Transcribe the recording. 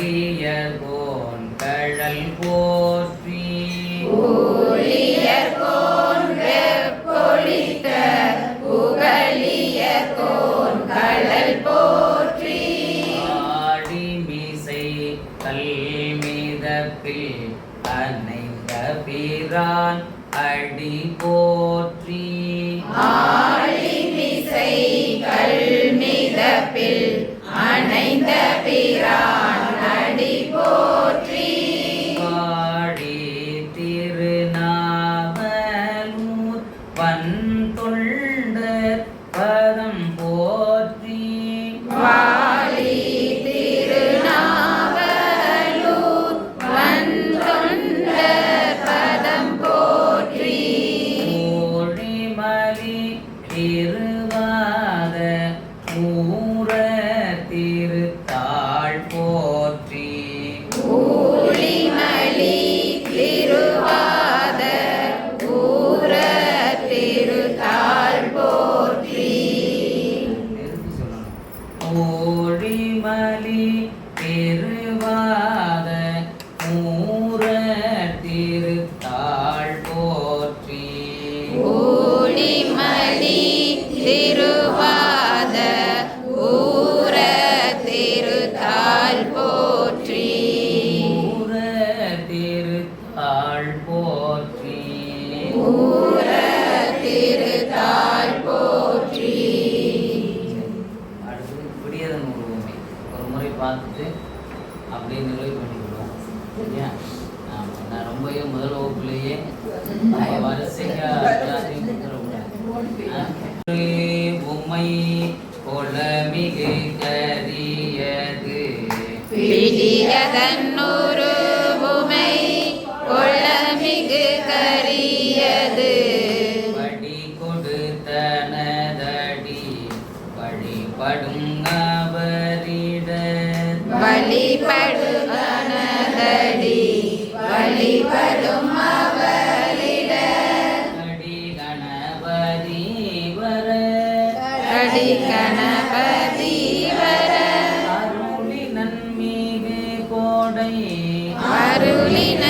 ஊழியர்கோன் கழல் போற்றி ஊழியர்கோன் வெப்பொழித்த புகழியர்கோன் கழல் போற்றி ஆடிமிசை கல்மிதப்பில் அணைந்த பிரான் அடி போற்றி ஆழிமிசை கல்மிதப்பில் அணைந்த பிரான் அடி போற்றி வாழி திருநாவலூர் வன்தொண்டர் பதம் போற்றி வாழி திருநாவலூர் வன்தொண்டர் பதம் போற்றி ஊழிமலி திருவாத ஊர திருத்தாள் போற்றி ஊழிமலி திருவாத ஊர திருத்தாள் போற்றி ஊழிமலி திருவாத ஊர திருத்தாள் போற்றி ஊழிமலி திருவாத ஊர திருத்தாள் போற்றி ஊர திருத்தாள் போற்றி ஊர திருத்தாள் போற்றி அடுத்து விடியதன் உருவமை ஒரு முறை பார்த்துட்டு அப்படியே நிறைவு பண்ணிவிடுவோம். சரியா? நான் ரொம்பவே முதல் வகுப்புலேயே வரிசையா எல்லாத்தையும் கொடுத்துடக்கூடாது. உம்மை கொளமிகு கரியது பிடியதன்னொரு உமை கொள்ளமிகு கரியது வடி கொடுத்தனதடி வழிபடும் அவரிட வழிபடுவனதடி வழிபடும் அவரிட அடி கணபதி வர அடி கணபதி வர அருளி நன்மிகு கோடை அருளின